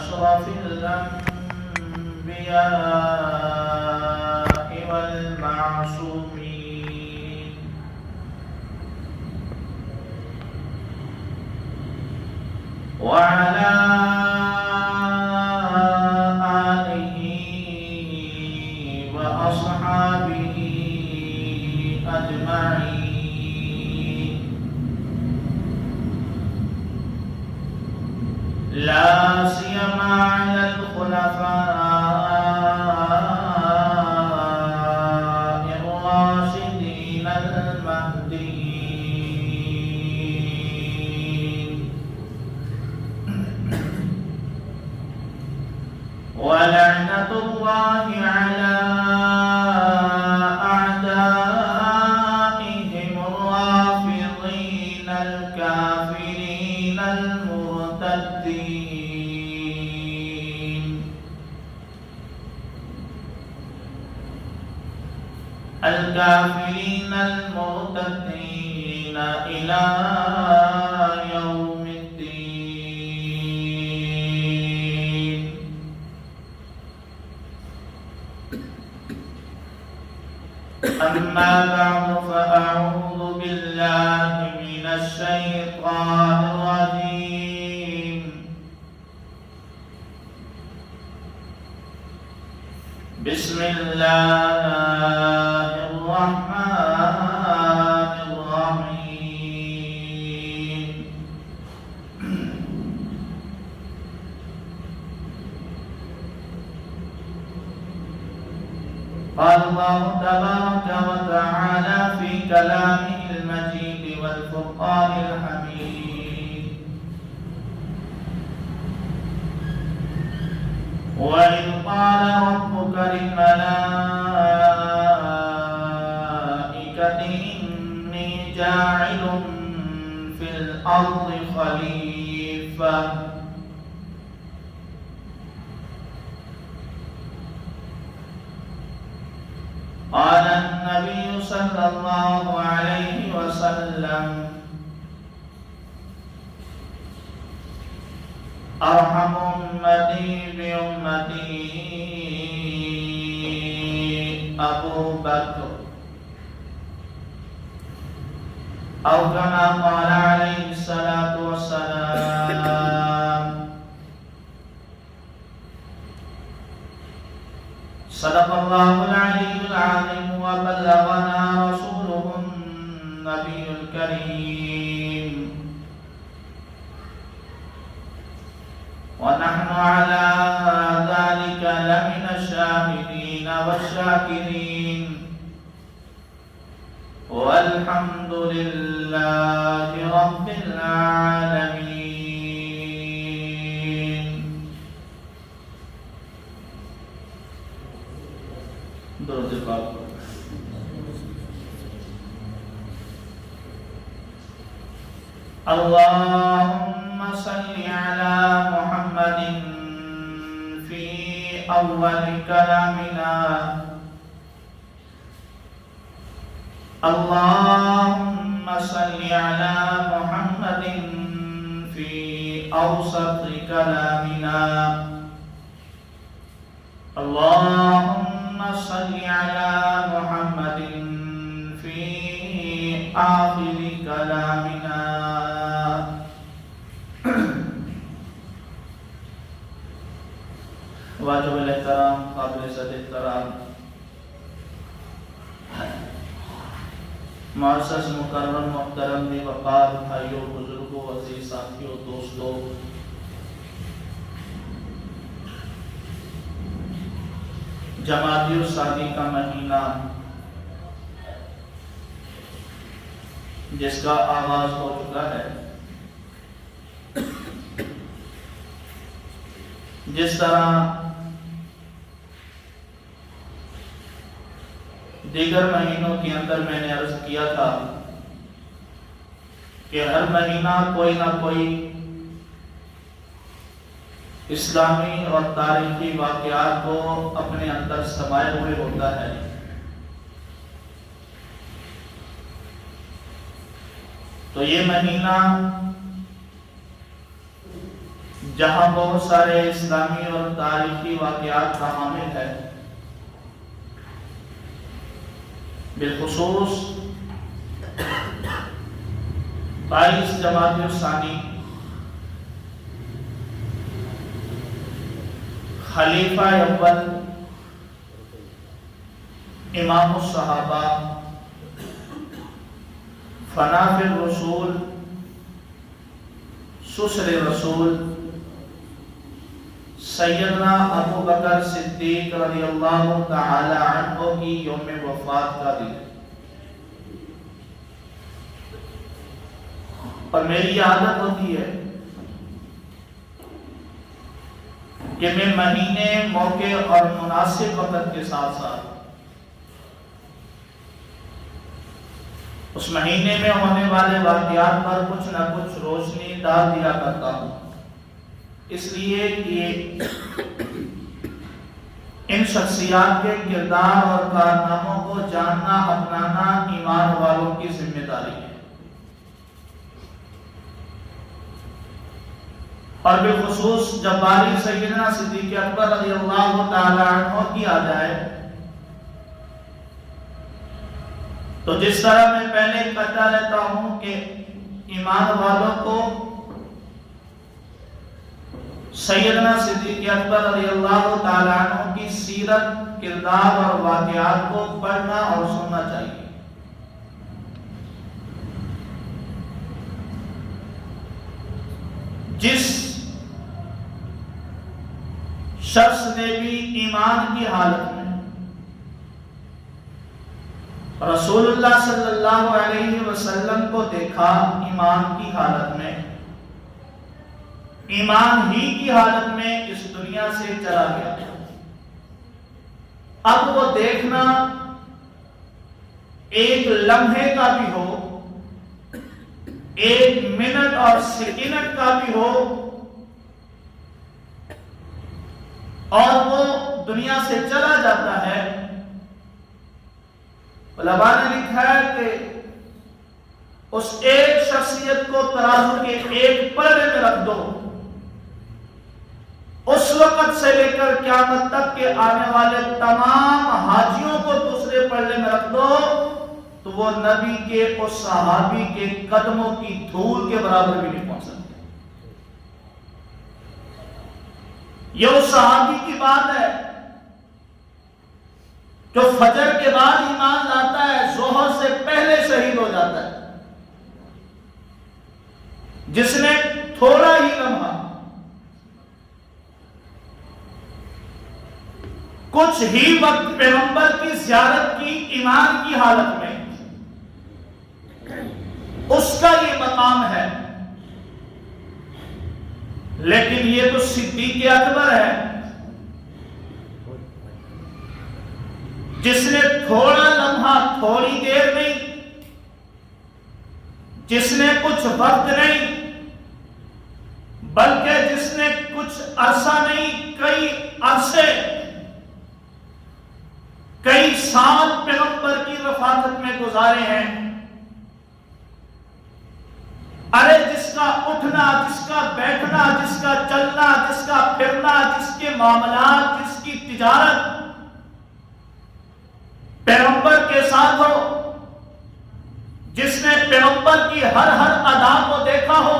أشرف الأنبياء والمعصومين وعلى آله وأصحابه أجمعين لا سيما على الخلفاء الراشدين المهديين ولعنة الله على أعدائهم الرافضين الكافرين المرتدين إلى يوم الدين. أما بعد فأعوذ بالله من الشيطان الرجيم. بسم الله الرحمن الرحيم. قال الله تبارك وتعالى في كلامه المجيد والفرقان الحميد: وإذ قال ربك للملائكة إني جاعل في الأرض خليفة قال النبي صلى الله عليه وسلم: أرحم أمتي بأمتي أبو بكر، أو كما قال عليه الصلاة والسلام. صدق الله العلي العظيم وبلغنا رسوله النبي الكريم، ونحن على ذلك لمن الشاهدين والشاكرين، والحمد لله رب العالمين. درود پاک. اللهم صل على محمد في أول كلامنا، اللهم صل على محمد في أوسط كلامنا، اللهم صل على محمد في آخر كلامنا. واجب الاحترام، قابل عزت احترام معزز مکرم محترم بھی وقار بھائیوں، بزرگوں، عزیز ساتھیوں، دوستوں، جمادی الثانی کا مہینہ جس کا آغاز ہو چکا ہے، جس طرح دیگر مہینوں کے اندر میں نے عرض کیا تھا کہ ہر مہینہ کوئی نہ کوئی اسلامی اور تاریخی واقعات کو اپنے اندر سمائے ہوئے ہوتا ہے. تو یہ مہینہ جہاں بہت سارے اسلامی اور تاریخی واقعات کا حامل ہے، بالخصوص 22 جمادی الثانی خلیفہ اول امام الصحابہ فناف الرسول سسر رسول سیدنا ابو بکر صدیق رضی اللہ تعالی عنہ کی یوم وفات کا دن، اور میری عادت ہوتی ہے کہ میں مہینے، موقع اور مناسب وقت کے ساتھ ساتھ اس مہینے میں ہونے والے واقعات پر کچھ نہ کچھ روشنی ڈال دیا کرتا ہوں، اس لیے کہ ان شخصیات کے کردار اور کارناموں کو جاننا اپنانا ایمان والوں کی ذمہ داری ہے، اور بالخصوص جب باری سیدنا صدیق اکبر رضی اللہ تعالی عنہ کی آ جائے تو جس طرح میں پہلے کہتا رہتا ہوں کہ ایمان والوں کو سیدنا صدیق اکبر رضی اللہ تعالی عنہ کی سیرت، کردار اور واقعات کو پڑھنا اور سننا چاہیے۔ جس شخص نے بھی ایمان کی حالت میں رسول اللہ صلی اللہ علیہ وسلم کو دیکھا، ایمان کی حالت میں، ایمان ہی کی حالت میں اس دنیا سے چلا گیا، اب وہ دیکھنا ایک لمحے کا بھی ہو، ایک منٹ اور سیکنڈ کا بھی ہو، اور وہ دنیا سے چلا جاتا ہے، علماء نے لکھا ہے کہ اس ایک شخصیت کو ترازو کے ایک پلڑے میں رکھ دو، اس وقت سے لے کر قیامت تک کے آنے والے تمام حاجیوں کو دوسرے پلڑے میں رکھ دو تو وہ نبی کے اس صحابی کے قدموں کی دھول کے برابر بھی نہیں پہنچ سکتے۔ یہ اس صحابی کی بات ہے جو فجر کے بعد ایمان لاتا ہے، ظہر سے پہلے شہید ہو جاتا ہے، جس نے تھوڑا ہی لمحہ، کچھ ہی وقت پیغمبر کی زیارت کی ایمان کی حالت میں، اس کا یہ مقام ہے۔ لیکن یہ تو صدیق اکبر ہے جس نے تھوڑا لمحہ، تھوڑی دیر نہیں، جس نے کچھ وقت نہیں بلکہ جس نے کچھ عرصہ نہیں، کئی عرصے، کئی سال پیغمبر کی رفاقت میں گزارے ہیں۔ ارے جس کا اٹھنا، جس کا بیٹھنا، جس کا چلنا، جس کا پھرنا، جس کے معاملات، جس کی تجارت پیغمبر کے ساتھ ہو، جس نے پیغمبر کی ہر ادا کو دیکھا ہو،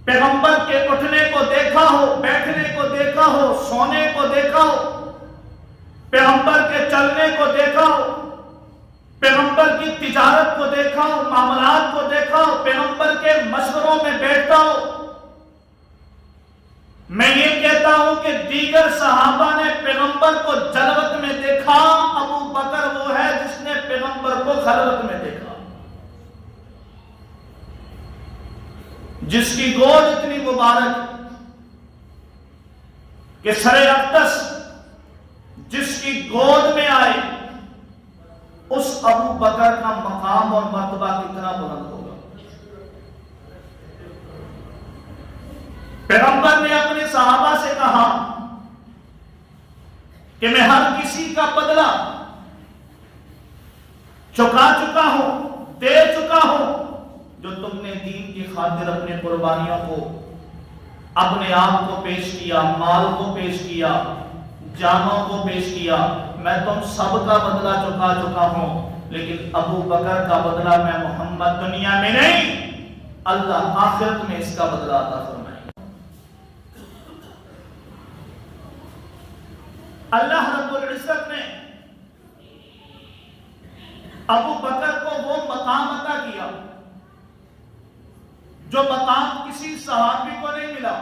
پیغمبر کے اٹھنے کو دیکھا ہو، بیٹھنے کو دیکھا ہو، سونے کو دیکھا ہو، پیغمبر کے چلنے کو دیکھا ہو، پیغمبر کی تجارت کو دیکھا ہو، معاملات کو دیکھا ہو، پیغمبر کے مشوروں میں بیٹھتا ہو، میں یہ کہتا ہوں کہ دیگر صحابہ نے پیغمبر کو جلوت میں دیکھا، ابو بکر وہ ہے جس نے پیغمبر کو خلوت میں دیکھا، جس کی گود اتنی مبارک کہ سر اقدس جس کی گود میں آئے، اس ابو بکر کا مقام اور مرتبہ کتنا بلند ہوگا۔ پیغمبر نے اپنے صحابہ سے کہا کہ میں ہر کسی کا بدلہ چکا چکا ہوں، دے چکا ہوں، جو تم نے دین کی خاطر اپنے قربانیوں کو اپنے آپ کو پیش کیا، مال کو پیش کیا، جانوں کو پیش کیا، میں تم سب کا بدلہ چکا ہوں، لیکن ابو بکر کا بدلہ میں محمد دنیا میں نہیں، اللہ آخرت میں اس کا بدلہ عطا فرمائے۔ اللہ رب العزت نے ابو بکر کو وہ مقام عطا کیا جو مقام کسی صحابی کو نہیں ملا،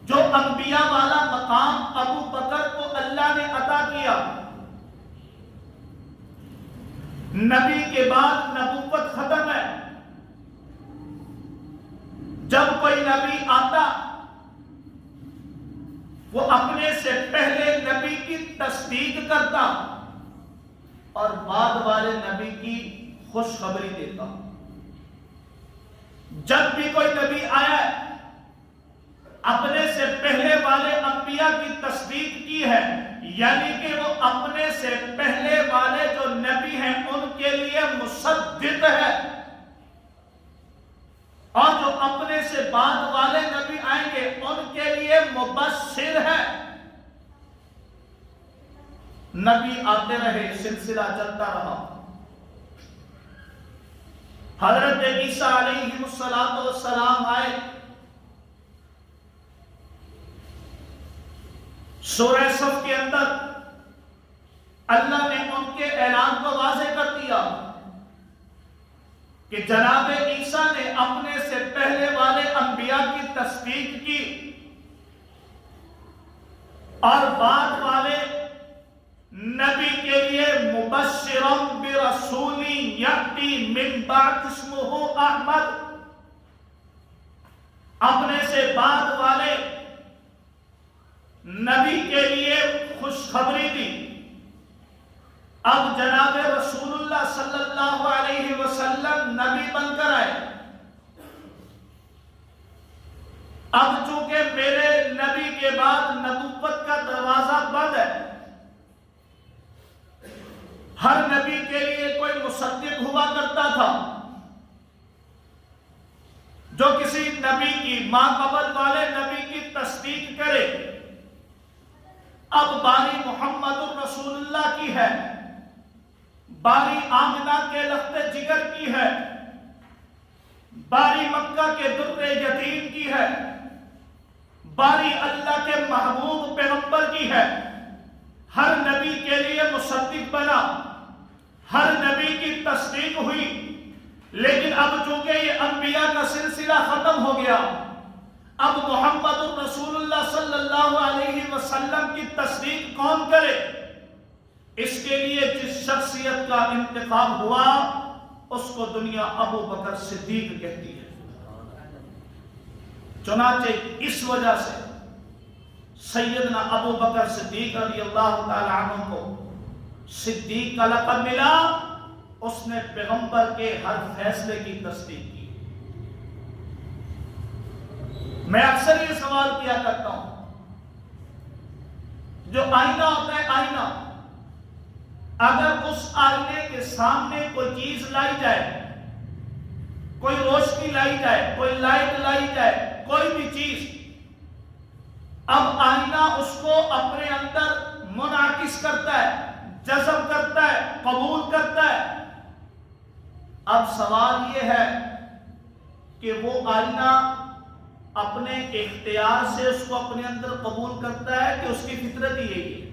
جو انبیاء والا مقام ابو بکر کو اللہ نے عطا کیا۔ نبی کے بعد نبوت ختم ہے، جب کوئی نبی آتا وہ اپنے سے پہلے نبی کی تصدیق کرتا اور بعد والے نبی کی خوشخبری دیتا۔ جب بھی کوئی نبی آیا اپنے سے پہلے والے انبیاء کی تصدیق کی ہے، یعنی کہ وہ اپنے سے پہلے والے جو نبی ہیں ان کے لیے مصدق ہے، اور جو اپنے سے بعد والے نبی آئیں گے ان کے لیے مبشر ہے۔ نبی آتے رہے، سلسلہ چلتا رہا۔ حضرت عیسیٰ علیہ السلام آئے، سورہ صف کے اندر اللہ نے ان کے اعلان کو واضح کر دیا کہ جناب عیسیٰ نے اپنے سے پہلے والے انبیاء کی تصدیق کی اور بعد والے نبی کے لیے مبشرم برسولی یأتی من بعد اسمہ احمد، اپنے سے بعد والے نبی کے لیے خوشخبری دی۔ اب جناب رسول اللہ صلی اللہ علیہ وسلم نبی بن کر آئے۔ اب چونکہ میرے نبی کے بعد نبوت کا دروازہ بند ہے، ہر نبی کے لیے کوئی مصدق ہوا کرتا تھا جو کسی نبی کی ماں قبل والے نبی کی تصدیق کرے۔ اب باری محمد الرسول اللہ کی ہے، باری آمنہ کے لخت جگر کی ہے، باری مکہ کے در یتیم کی ہے، باری اللہ کے محبوب پیغمبر کی ہے۔ ہر نبی کے لیے مصدق بنا، ہر نبی کی تصدیق ہوئی، لیکن اب چونکہ یہ انبیاء کا سلسلہ ختم ہو گیا، اب محمد الرسول اللہ صلی اللہ علیہ وسلم کی تصدیق کون کرے؟ اس کے لیے جس شخصیت کا انتخاب ہوا اس کو دنیا ابو بکر صدیق کہتی ہے۔ چنانچہ اس وجہ سے سیدنا ابو بکر صدیق رضی اللہ تعالی عنہ کو صدیق کا لقب ملا۔ اس نے پیغمبر کے ہر فیصلے کی تصدیق کی۔ میں اکثر یہ سوال کیا کرتا ہوں، جو آئینہ ہوتا ہے، آئینہ، اگر اس آئینے کے سامنے کوئی چیز لائی جائے، کوئی روشنی لائی جائے، کوئی لائٹ لائی جائے، کوئی بھی چیز، اب آئینہ اس کو اپنے اندر منعکس کرتا ہے، جذب کرتا ہے، قبول کرتا ہے۔ اب سوال یہ ہے کہ وہ آئینہ اپنے اختیار سے اس کو اپنے اندر قبول کرتا ہے کہ اس کی فطرت ہی یہی ہے؟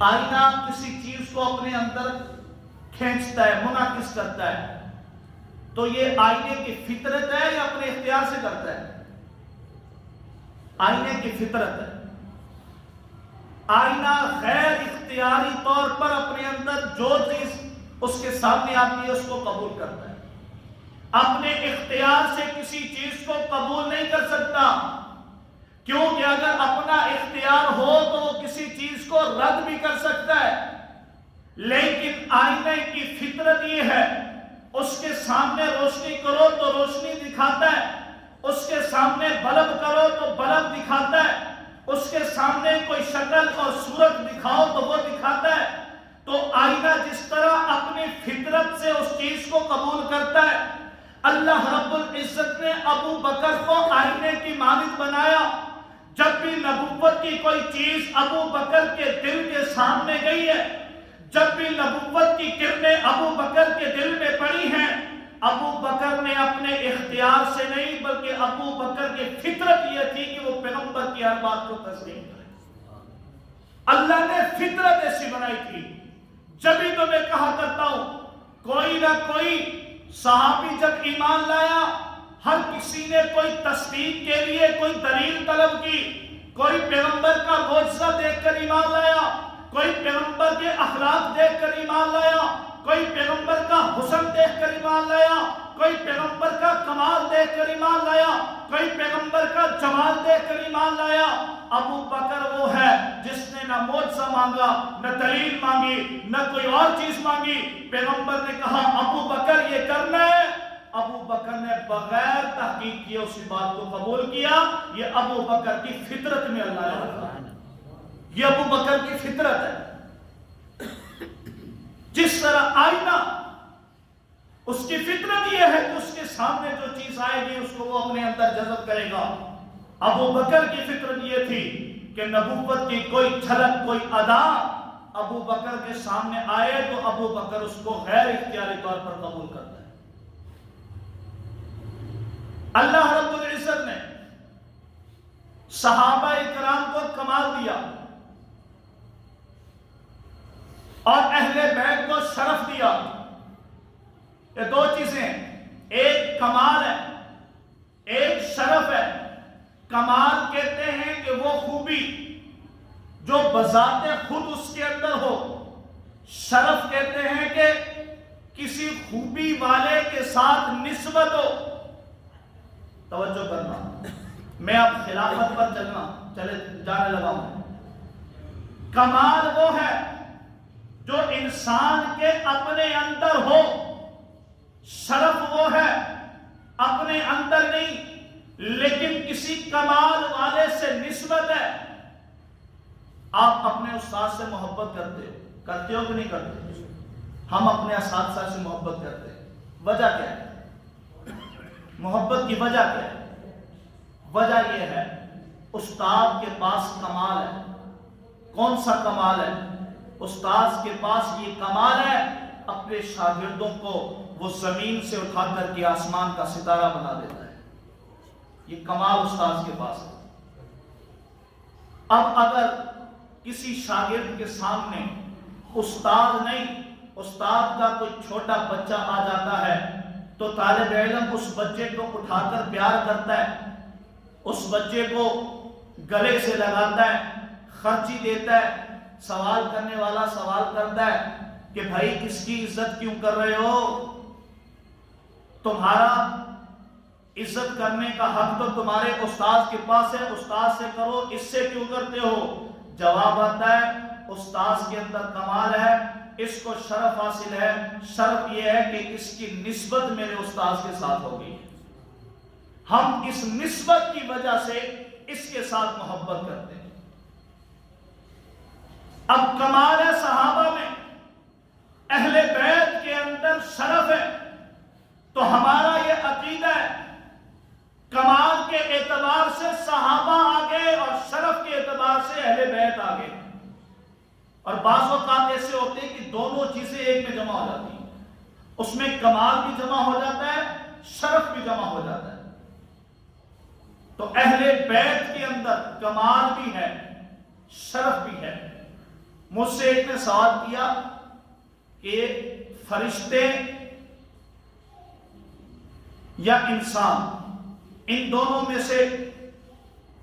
آئینہ کسی چیز کو اپنے اندر کھینچتا ہے، منعکس کرتا ہے، تو یہ آئینے کی فطرت ہے یا اپنے اختیار سے کرتا ہے؟ آئینے کی فطرت ہے۔ آئینہ غیر اختیاری طور پر اپنے اندر جو چیز اس کے سامنے آتی ہے اس کو قبول کرتا ہے، اپنے اختیار سے کسی چیز کو قبول نہیں کر سکتا، کیونکہ اگر اپنا اختیار ہو تو وہ کسی چیز کو رد بھی کر سکتا ہے، لیکن آئینے کی فطرت یہ ہے، اس کے سامنے روشنی کرو تو روشنی دکھاتا ہے، اس کے سامنے بلب کرو تو بلب دکھاتا ہے، اس کے سامنے کوئی شکل اور صورت دکھاؤ تو وہ دکھاتا ہے۔ تو آئینہ جس طرح اپنی فطرت سے اس چیز کو قبول کرتا ہے، اللہ رب العزت نے ابو بکر کو آئینے کی مانند بنایا. جب بھی نبوت کی کوئی چیز ابو بکر کے دل کے سامنے گئی ہے، جب بھی نبوت کی کرنیں ابو بکر کے دل میں پڑی ہیں، ابو بکر نے اپنے اختیار سے نہیں بلکہ ابو بکر کی فطرت یہ تھی کہ وہ پیغمبر کی ہر بات کو تسلیم کرے. اللہ نے فطرت ایسی بنائی تھی. جب ہی تو میں کہا کرتا ہوں، کوئی نہ کوئی صحابی جب ایمان لایا، ہر کسی نے کوئی تصدیق کے لیے کوئی دلیل طلب کی. کوئی پیغمبر کا معجزہ دیکھ کر ایمان لایا، کوئی پیغمبر کے اخلاق دیکھ کر ایمان لایا، کوئی پیغمبر کا حسن دیکھ کر ایمان لایا، کوئی پیغمبر کا کمال دیکھ کر ایمان لایا، کوئی پیغمبر کا جمال دیکھ کر ایمان لایا. ابو بکر وہ ہے جس نے نہ معجزہ مانگا، نہ دلیل مانگی، نہ کوئی اور چیز مانگی. پیغمبر نے کہا ابو بکر یہ کرنا ہے، ابو بکر نے بغیر تحقیق کیے اسی بات کو قبول کیا. یہ ابو بکر کی فطرت میں اللہ نے رکھا ہے، یہ ابو بکر کی فطرت ہے. جس طرح آئینہ، اس کی فطرت یہ ہے کہ اس کے سامنے جو چیز آئے گی اس کو وہ اپنے اندر جذب کرے گا. ابو بکر کی فطرت یہ تھی کہ نبوت کی کوئی جھلک، کوئی ادا ابو بکر کے سامنے آئے تو ابو بکر اس کو غیر اختیاری طور پر قبول کرتا ہے. اللہ رب العزت نے صحابہ اکرام کو کمال دیا اور اہل بیت کو شرف دیا. یہ دو چیزیں، ایک کمال ہے، ایک شرف ہے. کمال کہتے ہیں کہ وہ خوبی جو بذات خود اس کے اندر ہو. شرف کہتے ہیں کہ کسی خوبی والے کے ساتھ نسبت ہو. توجہ کرنا، میں اب خلافت پر جانے لگا ہوں. کمال وہ ہے جو انسان کے اپنے اندر ہو. شرف وہ ہے اپنے اندر نہیں لیکن کسی کمال والے سے نسبت ہے. آپ اپنے استاد سے محبت کرتے ہو کہ نہیں کرتے؟ ہم اپنے اساتذہ سے محبت کرتے ہیں. وجہ کیا ہے؟ محبت کی وجہ کیا ہے؟ وجہ یہ ہے استاد کے پاس کمال ہے. کون سا کمال ہے؟ استاد کے پاس یہ کمال ہے اپنے شاگردوں کو وہ زمین سے اٹھا کر کے آسمان کا ستارہ بنا دیتا ہے. یہ کمال استاد کے پاس ہے. اب اگر کسی شاگرد کے سامنے استاد نہیں، استاد کا کوئی چھوٹا بچہ آ جاتا ہے تو طالب علم اس بچے کو اٹھا کر پیار کرتا ہے، اس بچے کو گلے سے لگاتا ہے، خرچی دیتا ہے. سوال کرنے والا سوال کرتا ہے کہ بھائی اس کی عزت کیوں کر رہے ہو؟ تمہارا عزت کرنے کا حق تو تمہارے استاد کے پاس ہے، استاد سے کرو، اس سے کیوں کرتے ہو؟ جواب آتا ہے استاد کے اندر کمال ہے، اس کو شرف حاصل ہے. شرف یہ ہے کہ اس کی نسبت میرے استاد کے ساتھ ہوگی. ہم اس نسبت کی وجہ سے اس کے ساتھ محبت کرتے ہیں. اب کمال ہے صحابہ میں، اہل بیت کے اندر شرف ہے. تو ہمارا یہ عقیدہ ہے کمال کے اعتبار سے صحابہ آگے اور شرف کے اعتبار سے اہل بیت آگے. اور بعض اوقات ایسے ہوتے ہیں کہ دونوں چیزیں ایک میں جمع ہو جاتی ہیں. اس میں کمال بھی جمع ہو جاتا ہے، شرف بھی جمع ہو جاتا ہے. تو اہل بیت کے اندر کمال بھی ہے، شرف بھی ہے. مجھ سے ایک نے سوال کیا کہ فرشتے یا انسان، ان دونوں میں سے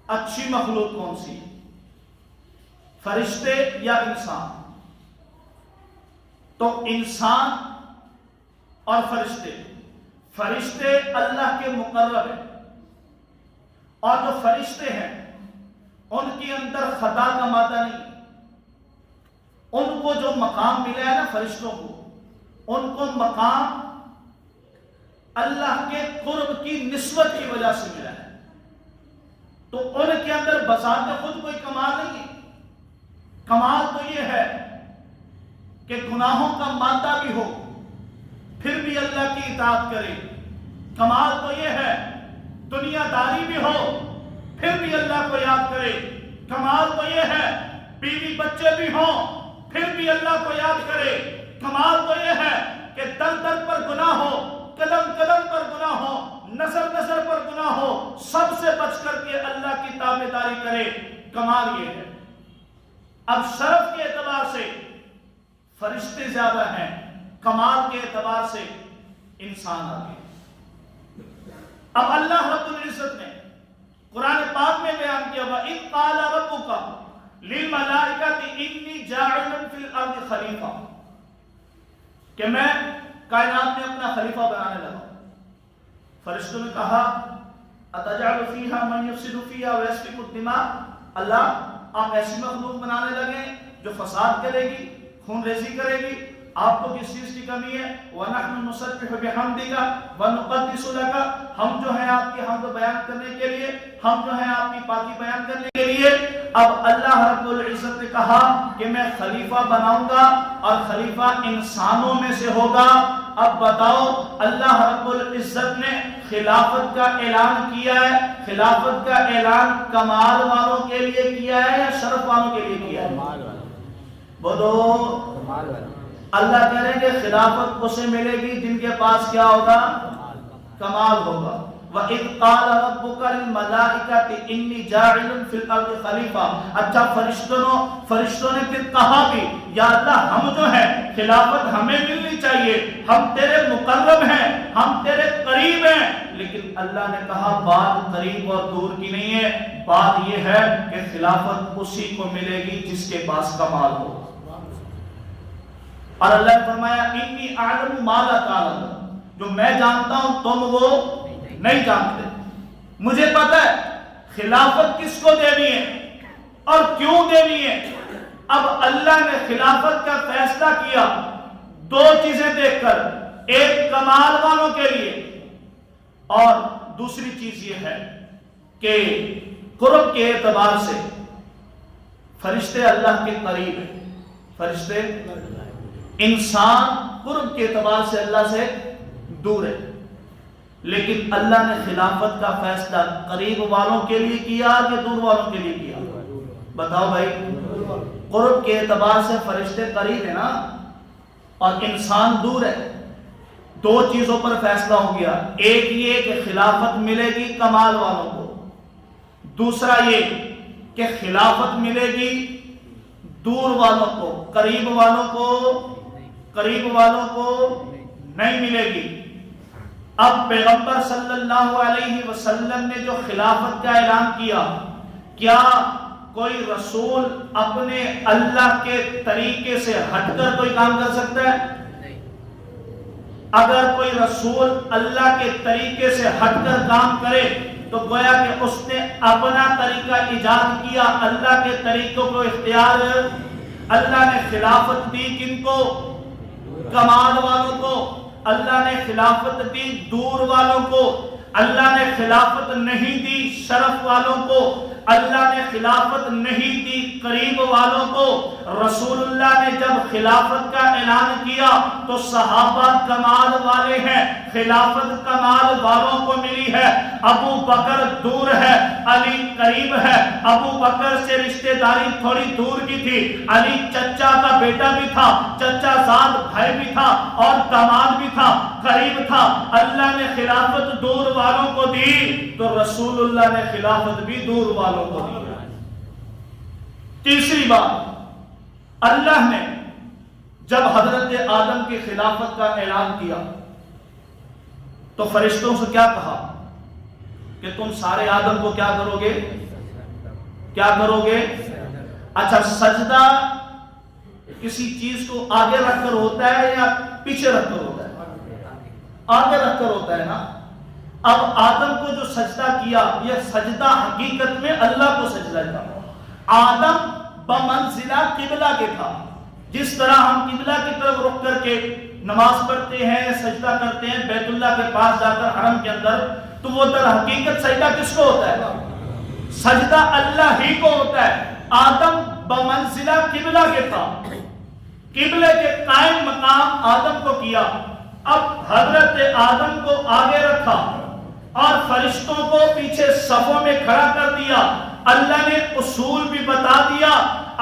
اچھی مخلوق کون سی ہے؟ فرشتے یا انسان؟ تو انسان اور فرشتے اللہ کے مقرب ہیں، اور جو فرشتے ہیں ان کے اندر خطا کا مادہ نہیں. ان کو جو مقام ملا ہے نا فرشتوں کو، ان کو مقام اللہ کے قرب کی نسبت کی وجہ سے ملا ہے. تو ان کے اندر بذات خود کوئی کمال نہیں ہے. کمال تو یہ ہے کہ گناہوں کا مادہ بھی ہو پھر بھی اللہ کی اطاعت کرے، کمال تو یہ ہے دنیا داری بھی ہو پھر بھی اللہ کو یاد کرے. کمال تو یہ ہے بیوی بچے بھی ہوں پھر بھی اللہ کو یاد کرے. کمال تو یہ ہے کہ در در پر گناہ ہو, قدم قدم پر گناہ ہو, نظر نظر پر گناہ ہو, سب سے بچ کر کے اللہ کی تابعداری کرے. کمال یہ ہے. اب شرف کے اعتبار سے فرشتے زیادہ ہیں, کمال کے اعتبار سے انسان آگے. اب اللہ رب العزت نے قرآن پاک میں بیان کیا وَإِذْ قَالَ رَبُّكَ لِلْمَلَائِكَةِ إِنِّي جَاعِلٌ فِي الْأَرْضِ خَلِيفَةً, کہ میں کائنات میں اپنا خلیفہ بنانے لگا. فرشتوں نے کہا أَتَجْعَلُ فِيهَا مَنْ يُفْسِدُ فِيهَا وَيَسْفِكُ الدِّمَاءَ, اللہ آپ ایسی مخلوق بنانے لگے جو فساد کرے گی, خون ریزی کرے گی. آپ کو کس چیز کی کمی ہے؟ وَنَحْنُ نُسَبِّحُ بِحَمْدِكَ وَنُقَدِّسُ لَكَ, ہم جو ہیں آپ کی حمد بیان کرنے کے لیے, ہم جو ہیں آپ کی پاکی بیان کرنے کے لیے. اب اللہ رب العزت نے کہا کہ میں خلیفہ بناؤں گا اور خلیفہ انسانوں میں سے ہوگا. اب بتاؤ اللہ رب العزت نے خلافت کا اعلان کیا ہے, خلافت کا اعلان کمال والوں کے لیے کیا ہے یا شرف والوں کے لیے کیا ہے؟ بولو. اللہ کہہ رہے ہیں کہ خلافت اسے ملے گی جن کے پاس کیا ہوگا؟ کمال ہوگا. وَإِذْ قَالَ رَبُّكَ لِلْمَلَائِكَةِ إِنِّي جَاعِلٌ فِي الْأَرْضِ خَلِيفَةً. اچھا فرشتوں نے پھر کہا بھی یا اللہ ہم جو ہیں خلافت ہمیں ملنی چاہیے, ہم تیرے مقرب ہیں, ہم تیرے قریب ہیں. لیکن اللہ نے کہا بات قریب اور دور کی نہیں ہے, بات یہ ہے کہ خلافت اسی کو ملے گی جس کے پاس کمال ہو. اور اللہ نے فرمایا انی اعلم ما لا تعلمون, جو میں جانتا ہوں تم وہ نہیں جانتے. مجھے پتا ہے خلافت کس کو دینی ہے اور کیوں دینی ہے. اب اللہ نے خلافت کا فیصلہ کیا دو چیزیں دیکھ کر, ایک کمال والوں کے لیے اور دوسری چیز یہ ہے کہ قرب کے اعتبار سے فرشتے اللہ کے قریب ہیں. فرشتے, انسان قرب کے اعتبار سے اللہ سے دور ہے, لیکن اللہ نے خلافت کا فیصلہ قریب والوں کے لیے کیا کہ دور والوں کے لیے کیا؟ بتاؤ بھائی. قرب کے اعتبار سے فرشتے قریب ہیں نا اور انسان دور ہے. دو چیزوں پر فیصلہ ہو گیا, ایک یہ کہ خلافت ملے گی کمال والوں کو, دوسرا یہ کہ خلافت ملے گی دور والوں کو, قریب والوں کو نہیں ملے گی. اب پیغمبر صلی اللہ علیہ وسلم نے جو خلافت کا اعلان کیا, کیا کوئی رسول اپنے اللہ کے طریقے سے ہٹ کر کوئی کام کر سکتا ہے؟ اگر کوئی رسول اللہ کے طریقے سے ہٹ کر کام کرے تو گویا کہ اس نے اپنا طریقہ ایجاد کیا, اللہ کے طریقوں کو اختیار. اللہ نے خلافت دی کن کو؟ کمال والوں کو. اللہ نے خلافت دی دور والوں کو. اللہ نے خلافت نہیں دی شرف والوں کو. اللہ نے خلافت نہیں دی قریب والوں کو. رسول اللہ نے جب خلافت کا اعلان کیا تو صحابہ کمال والے ہیں, خلافت کمال والوں کو ملی ہے. ابو بکر دور ہے, علی قریب ہے. ابو بکر سے رشتہ داری تھوڑی دور کی تھی, علی چچا کا بیٹا بھی تھا, چچا زاد بھائی بھی تھا اور داماد بھی تھا, قریب تھا. اللہ نے خلافت دور والوں کو دی تو رسول اللہ نے خلافت بھی دور والوں کو دی. تیسری بات, اللہ نے جب حضرت آدم کی خلافت کا اعلان کیا تو فرشتوں سے کیا کہا کہ تم سارے آدم کو کیا کرو گے؟ کیا کرو گے؟ اچھا, سجدہ کسی چیز کو آگے رکھ کر ہوتا ہے یا پیچھے رکھ کر ہوتا ہے؟ آگے رکھ کر ہوتا ہے نا. اب آدم کو جو سجدہ کیا, یہ سجدہ حقیقت میں اللہ کو سجدہ تھا. آدم بمنزلہ قبلہ کے تھا. جس طرح ہم قبلہ کی طرف رخ کر کے نماز پڑھتے ہیں, سجدہ کرتے ہیں بیت اللہ کے پاس جا کر حرم کے اندر, تو وہ در حقیقت سجدہ کس کو ہوتا ہے؟ سجدہ اللہ ہی کو ہوتا ہے. آدم بمنزلہ قبلہ کے تھا, قبلے کے قائم مقام آدم کو کیا. اب حضرت آدم کو آگے رکھا اور فرشتوں کو پیچھے صفوں میں کھڑا کر دیا. اللہ نے اصول بھی بتا دیا.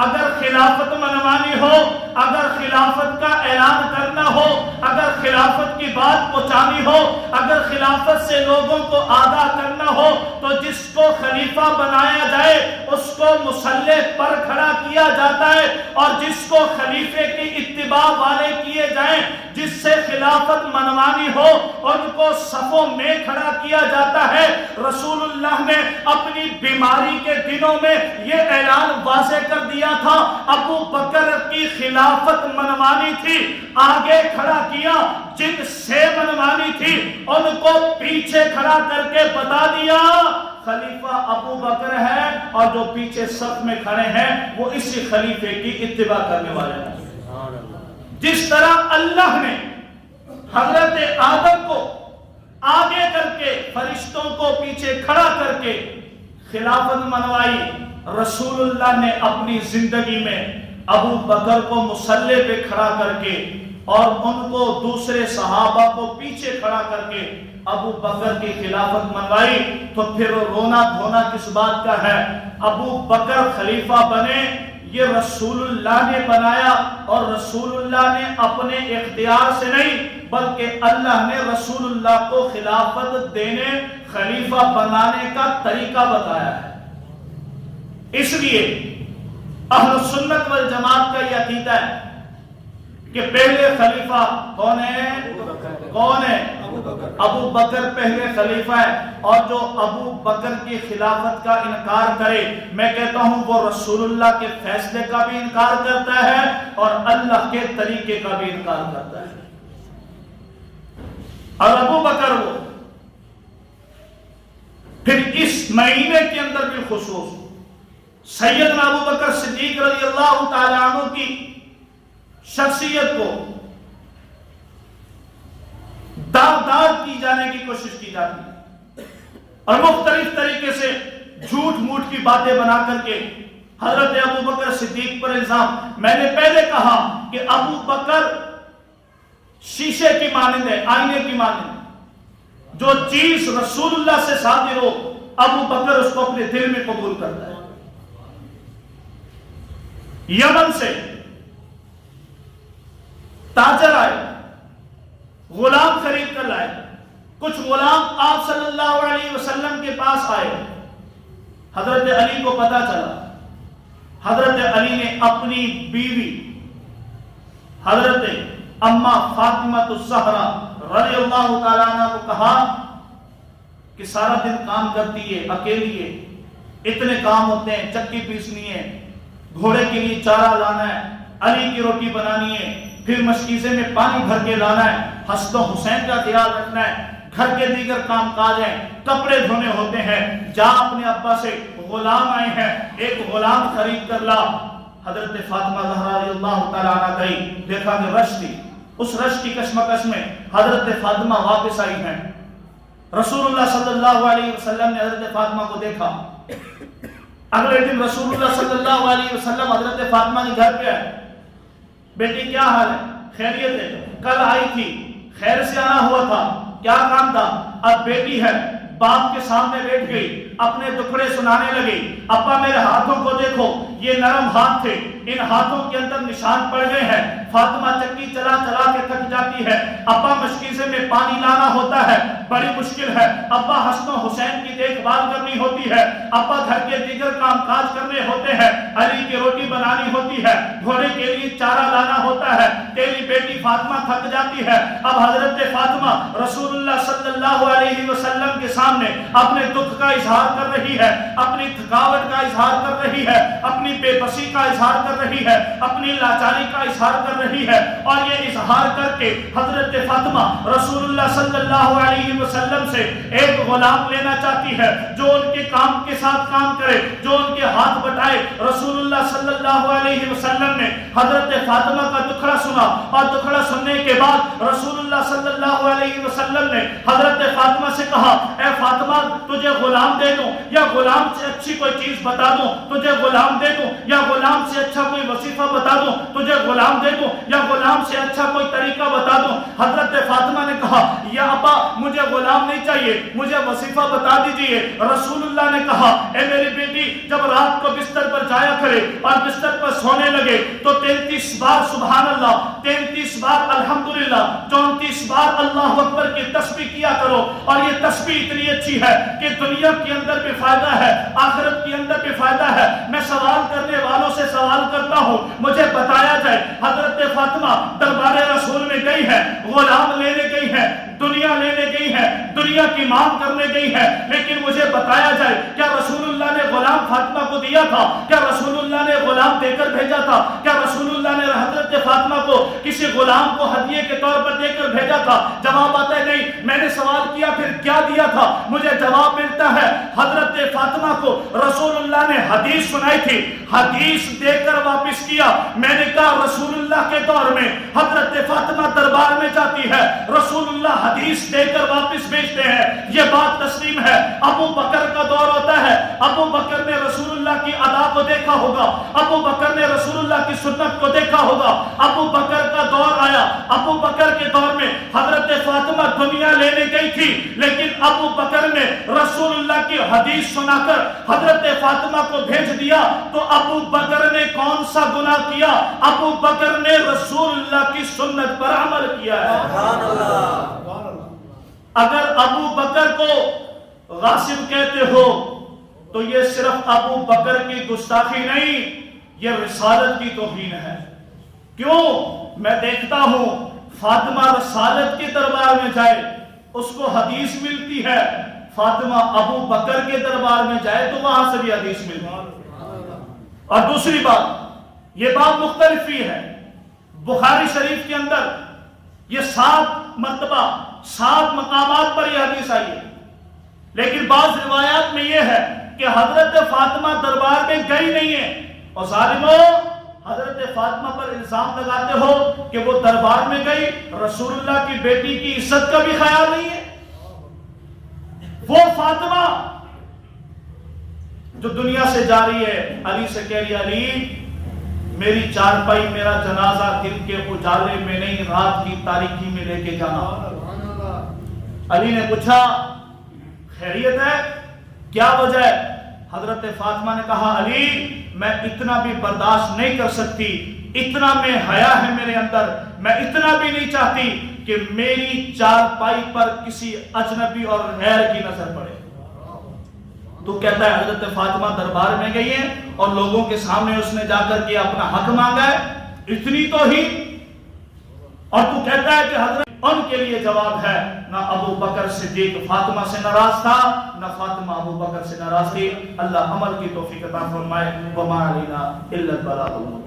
اگر خلافت منوانی ہو، اگر خلافت کا اعلان کرنا ہو، اگر خلافت کی بات پہنچانی ہو، اگر خلافت سے لوگوں کو آگاہ کرنا ہو، تو جس کو خلیفہ بنایا جائے اس کو مصلی پر کھڑا کیا جاتا ہے، اور جس کو خلیفے کی اتباع والے کیے جائیں، جس سے خلافت منوانی ہو، ان کو صفوں میں کھڑا کیا جاتا ہے. رسول اللہ نے اپنی بیماری کے دنوں میں یہ اعلان واضح کر دیا تھا. ابو بکر کی خلافت منوانی تھی، آگے کھڑا کیا. جن سے منوانی تھی ان کو پیچھے کھڑا کر کے بتا دیا خلیفہ ابو بکر ہے، اور جو پیچھے صف میں کھڑے ہیں وہ اسی خلیفے کی اتباع کرنے والے ہیں. جس طرح اللہ نے حضرت آدم کو آگے کر کے فرشتوں کو پیچھے کھڑا کر کے خلافت منوائی، رسول اللہ نے اپنی زندگی میں ابو بکر کو مصلی پہ کھڑا کر کے اور ان کو دوسرے صحابہ کو پیچھے کھڑا کر کے ابو بکر کی خلافت منوائی. تو پھر رونا دھونا کس بات کا ہے؟ ابو بکر خلیفہ بنے یہ رسول اللہ نے بنایا، اور رسول اللہ نے اپنے اختیار سے نہیں بلکہ اللہ نے رسول اللہ کو خلافت دینے، خلیفہ بنانے کا طریقہ بتایا ہے. اس لیے اہل سنت والجماعت کا یہ عقیدہ ہے کہ پہلے خلیفہ کون ہے؟ کون ہے؟ ابو بکر پہلے خلیفہ ہے. اور جو ابو بکر کی خلافت کا انکار کرے، میں کہتا ہوں وہ رسول اللہ کے فیصلے کا بھی انکار کرتا ہے اور اللہ کے طریقے کا بھی انکار کرتا ہے. اور ابو بکر وہ پھر اس مہینے کے اندر بھی خصوص سیدنا ابو بکر صدیق رضی اللہ تعالیٰ عنہ کی شخصیت کو داغ کی جانے کی کوشش کی جاتی ہے، اور مختلف طریقے سے جھوٹ موٹ کی باتیں بنا کر کے حضرت ابو بکر صدیق پر الزام. میں نے پہلے کہا کہ ابو بکر شیشے کی مانند ہے، آئینے کی مانند ہے. جو چیز رسول اللہ سے صادر ہو ابو بکر اس کو اپنے دل میں قبول کرتا ہے. یمن سے تاجر آئے، غلام خرید کر لائے. کچھ غلام آپ صلی اللہ علیہ وسلم کے پاس آئے. حضرت علی کو پتا چلا. حضرت علی نے اپنی بیوی حضرت اما فاطمہ الزہرا رضی اللہ تعالیٰ عنہ کو کہا کہ سارا دن کام کرتی ہے، اکیلی ہے، اتنے کام ہوتے ہیں، چکی پیسنی ہے، گھوڑے کے لیے چارہ لانا ہے، علی کی روٹی بنانی ہے، پھر مشکیزے میں پانی بھر کے لانا ہے، حسن و حسین کا خیال رکھنا ہے، گھر کے دیگر کام کاج ہیں، کپڑے دھونے ہوتے ہیں. جا اپنے ابا سے، غلام آئے ہیں، ایک غلام خرید کر لا. حضرت فاطمہ زہرا رضی اللہ تعالیٰ عنہ گئی، دیکھا کہ رش تھی. اس رش کی کشمکش میں حضرت فاطمہ واپس آئی ہیں. رسول اللہ صلی اللہ علیہ وسلم نے حضرت فاطمہ کو دیکھا. اگلے دن رسول اللہ صلی اللہ علیہ وسلم حضرت فاطمہ کے گھر پہ آئے. بیٹی کیا حال ہے؟ خیریت ہے؟ کل آئی تھی، خیر سے آنا ہوا تھا، کیا کام تھا؟ اب بیٹی ہے، باپ کے سامنے بیٹھ گئی، اپنے دکھڑے سنانے لگی. ابا میرے ہاتھوں کو دیکھو، یہ نرم ہاتھ تھے، ان ہاتھوں کے اندر نشان پڑ گئے ہیں. فاطمہ چکی چلا چلا کے تھک جاتی ہے. ابا مشکیزے میں پانی لانا ہوتا ہے، بڑی مشکل ہے. ابا حسن و حسین کی دیکھ بھال کرنی ہوتی ہے. ابا گھر کے دیگر کام کاج کرنے ہوتے ہیں. علی کی روٹی بنانی ہوتی ہے، گھوڑے کے لیے چارہ لانا ہوتا ہے. تیری بیٹی فاطمہ تھک جاتی ہے. اب حضرت فاطمہ رسول اللہ صلی اللہ علیہ وسلم کے سامنے اپنے دکھ کا اظہار کر رہی ہے، اپنی تھکاوٹ کا اظہار کر رہی ہے، اپنی بے بسی کا اظہار کر رہی ہے، اپنی لاچاری کا اظہار کر رہی ہے. اور یہ اظہار کر کے حضرت فاطمہ رسول اللہ صلی اللہ علیہ وسلم سے ایک غلام لینا چاہتی ہے جو ان کے کام کے ساتھ کام کرے، جو ان کے ہاتھ بٹائے. رسول اللہ صلی اللہ علیہ وسلم نے حضرت فاطمہ کا دکھڑا سنا، اور دکھڑا سننے کے بعد رسول اللہ صلی اللہ علیہ وسلم نے حضرت فاطمہ سے کہا، اے فاطمہ تجھے غلام دے دوں یا غلام سے اچھی کوئی چیز بتا دوں، تجھے غلام دے دوں یا غلام سے اچھا کوئی وظیفہ بتا دوں, تجھے غلام دے دوں, یا غلام سے اچھا کوئی طریقہ بتا دوں. حضرت فاطمہ نے کہا یا ابا مجھے غلام نہیں چاہیے, مجھے وظیفہ بتا دیجئے. رسول اللہ نے کہا اے میری بیٹی, جب رات کو بستر پر جایا کرے اور بستر پر سونے لگے تو 33 بار سبحان اللہ, 33 بار الحمدللہ, 34 بار اللہ اکبر کی تسبیح کیا کرو. اور یہ تسبیح اتنی اچھی ہے کہ دنیا کے اندر بھی فائدہ ہے, آخرت کے اندر بھی فائدہ ہے. میں سوال کرنے والوں سے سوال کرتا ہوں, مجھے بتایا جائے حضرت فاطمہ دربار رسول میں گئی ہے, غلام لینے گئی ہے, دنیا لینے گئی ہے, دنیا کی مانگ کرنے گئی ہے, لیکن مجھے بتایا جائے کیا رسول اللہ نے غلام فاطمہ کو دیا تھا؟ کیا رسول اللہ نے غلام دے کر بھیجا تھا؟ کیا رسول اللہ نے حضرت فاطمہ کو کسی غلام کو ہدیے کے طور پر دے کر بھیجا تھا؟ جواب آتا ہے نہیں. میں نے سوال کیا پھر کیا دیا تھا؟ مجھے جواب ملتا ہے حضرت فاطمہ کو رسول اللہ نے حدیث سنائی تھی, حدیث دے کر واپس کیا. میں نے کہا رسول اللہ کے دور میں حضرت فاطمہ دربار میں جاتی ہے, رسول اللہ حدیث دے کر واپس بھیجتے ہیں, یہ بات تسلیم ہے. ابو بکر کا دور ہوتا ہے, ابو بکر نے رسول اللہ کی ادا کو دیکھا ہوگا, ابو بکر نے رسول اللہ کی سنت کو دیکھا ہوگا. ابو بکر کا دور آیا, ابو بکر کے دور میں حضرت فاطمہ دنیا لینے گئی تھی, لیکن ابو بکر نے رسول اللہ کی حدیث سنا کر حضرت فاطمہ کو بھیج دیا. تو ابو بکر نے کون سا گناہ کیا؟ ابو بکر نے رسول اللہ کی سنت پر عمل کیا ہے. سبحان اللہ. اگر ابو بکر کو غاصب کہتے ہو تو یہ صرف ابو بکر کی گستاخی نہیں, یہ رسالت کی توہین ہے. کیوں؟ میں دیکھتا ہوں فاطمہ رسالت کے دربار میں جائے اس کو حدیث ملتی ہے, فاطمہ ابو بکر کے دربار میں جائے تو وہاں سے بھی حدیث ملتی ہے. اور دوسری بات, یہ بات مختلف ہی ہے. بخاری شریف کے اندر یہ 7 مرتبہ 7 مقامات پر یہ حدیث آئی ہے, لیکن بعض روایات میں یہ ہے کہ حضرت فاطمہ دربار میں گئی نہیں ہے. اور ظالموں, حضرت فاطمہ پر الزام لگاتے ہو کہ وہ دربار میں گئی, رسول اللہ کی بیٹی کی عزت کا بھی خیال نہیں ہے. وہ فاطمہ جو دنیا سے جا رہی ہے, علی سے کہہ رہی ہے علی میری چارپائی میرا جنازہ دن کے اجالے میں نہیں رات کی تاریکی میں لے کے جانا. علی نے پوچھا خیریت ہے, کیا وجہ ہے؟ حضرت فاطمہ نے کہا علی میں اتنا بھی برداشت نہیں کر سکتی, اتنا میں حیا ہے میرے اندر, میں اتنا بھی نہیں چاہتی کہ میری چارپائی پر کسی اجنبی اور غیر کی نظر پڑے. تو کہتا ہے حضرت فاطمہ دربار میں گئی ہے اور لوگوں کے سامنے اس نے جا کر کے اپنا حق مانگا ہے, اتنی توہین. اور تو کہتا ہے کہ حضرت, ان کے لیے جواب ہے نہ ابو بکر صدیق فاطمہ سے ناراض تھا, نہ فاطمہ ابو بکر سے ناراض تھی. اللہ عمل کی توفیق عطا فرمائے. وما علینا الا البلاغ.